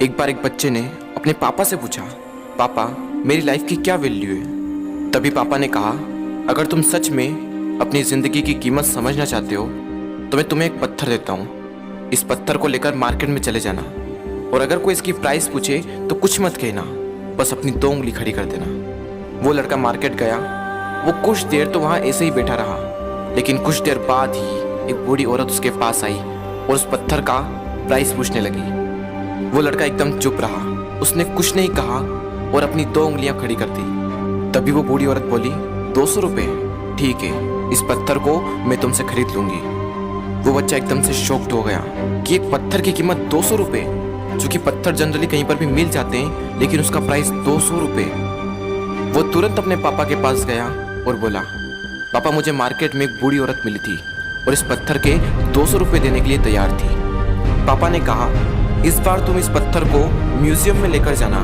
एक बार एक बच्चे ने अपने पापा से पूछा, पापा मेरी लाइफ की क्या वैल्यू है। तभी पापा ने कहा, अगर तुम सच में अपनी ज़िंदगी की कीमत समझना चाहते हो तो मैं तुम्हें एक पत्थर देता हूँ। इस पत्थर को लेकर मार्केट में चले जाना और अगर कोई इसकी प्राइस पूछे तो कुछ मत कहना, बस अपनी 2 उंगली खड़ी कर देना। वो लड़का मार्केट गया। वो कुछ देर तो वहाँ ऐसे ही बैठा रहा, लेकिन कुछ देर बाद ही एक बूढ़ी औरत उसके पास आई और उस पत्थर का प्राइस पूछने लगी। वो लड़का एकदम चुप रहा, उसने कुछ नहीं कहा और अपनी 2 उंगलियां खड़ी कर दी। तभी वो बूढ़ी औरत बोली, 200 रुपये, ठीक है, इस पत्थर को मैं तुमसे खरीद लूंगी। वो बच्चा एकदम से शॉक्ड हो गया कि एक पत्थर की कीमत 200 रुपये, जो कि पत्थर जनरली कहीं पर भी मिल जाते हैं, लेकिन उसका प्राइस 200 रुपये। वो तुरंत अपने पापा के पास गया और बोला, पापा मुझे मार्केट में एक बूढ़ी औरत मिली थी और इस पत्थर के 200 रुपये देने के लिए तैयार थी। पापा ने कहा, इस बार तुम इस पत्थर को म्यूजियम में लेकर जाना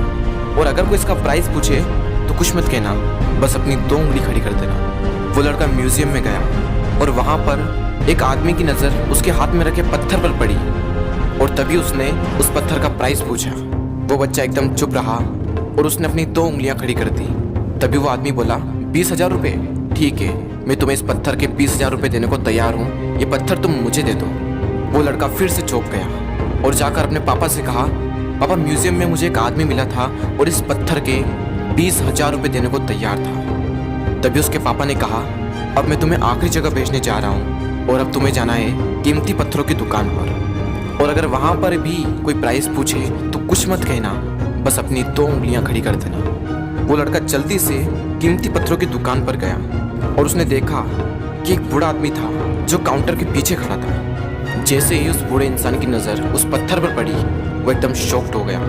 और अगर कोई इसका प्राइस पूछे तो कुछ मत कहना, बस अपनी 2 उंगली खड़ी कर देना। वो लड़का म्यूजियम में गया और वहाँ पर एक आदमी की नज़र उसके हाथ में रखे पत्थर पर पड़ी और तभी उसने उस पत्थर का प्राइस पूछा। वो बच्चा एकदम चुप रहा और उसने अपनी 2 उंगलियां खड़ी कर दी। तभी वो आदमी बोला, 20,000 रुपये, ठीक है, मैं तुम्हें इस पत्थर के 20,000 रुपये देने को तैयार हूँ, ये पत्थर तुम मुझे दे दो। वो लड़का फिर से चौंक गया और जाकर अपने पापा से कहा, पापा म्यूजियम में मुझे एक आदमी मिला था और इस पत्थर के 20,000 रुपये देने को तैयार था। तभी उसके पापा ने कहा, अब मैं तुम्हें आखिरी जगह भेजने जा रहा हूँ और अब तुम्हें जाना है कीमती पत्थरों की दुकान पर और अगर वहाँ पर भी कोई प्राइस पूछे तो कुछ मत कहना, बस अपनी 2 उंगलियां खड़ी कर देना। वो लड़का जल्दी से कीमती पत्थरों की दुकान पर गया और उसने देखा कि एक बूढ़ा आदमी था जो काउंटर के पीछे खड़ा था। जैसे ही उस बूढ़े इंसान की नज़र उस पत्थर पर पड़ी, वो एकदम शॉक्ड हो गया।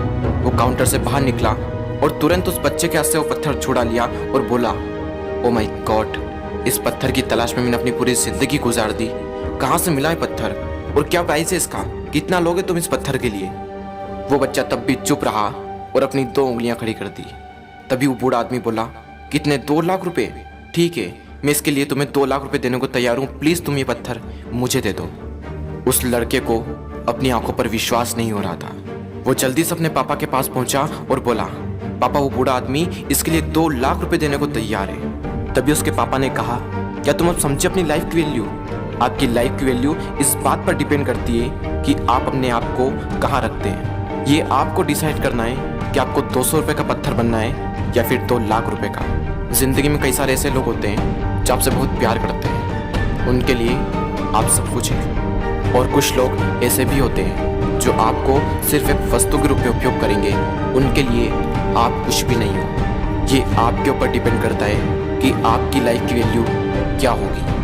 वो काउंटर से बाहर निकला और तुरंत उस बच्चे के हाथ से वो पत्थर छुड़ा लिया और बोला, ओ माय गॉड, इस पत्थर की तलाश में मैंने अपनी पूरी जिंदगी गुजार दी। कहाँ से मिला है पत्थर और क्या प्राइस है इसका, कितना लोगे तुम इस पत्थर के लिए। वो बच्चा तब भी चुप रहा और अपनी 2 उंगलियां खड़ी कर दी। तभी वो बूढ़ा आदमी बोला, कितने, 2 लाख रुपये, ठीक है, मैं इसके लिए तुम्हें 2 लाख रुपये देने को तैयार हूँ, प्लीज़ तुम ये पत्थर मुझे दे दो। उस लड़के को अपनी आंखों पर विश्वास नहीं हो रहा था। वो जल्दी से अपने पापा के पास पहुंचा और बोला, पापा वो बूढ़ा आदमी इसके लिए 2 लाख रुपए देने को तैयार है। तभी उसके पापा ने कहा, क्या तुम अब समझे अपनी लाइफ की वैल्यू? आपकी लाइफ की वैल्यू इस बात पर डिपेंड करती है कि आप अपने आप को कहाँ रखते हैं। ये आपको डिसाइड करना है कि आपको 200 रुपये का पत्थर बनना है या फिर 2 लाख रुपए का। जिंदगी में कई सारे ऐसे लोग होते हैं जो आपसे बहुत प्यार करते हैं, उनके लिए आप सब कुछ हैं, और कुछ लोग ऐसे भी होते हैं जो आपको सिर्फ एक वस्तु के रूप में उपयोग करेंगे, उनके लिए आप कुछ भी नहीं हो। ये आपके ऊपर डिपेंड करता है कि आपकी लाइफ की वैल्यू क्या होगी।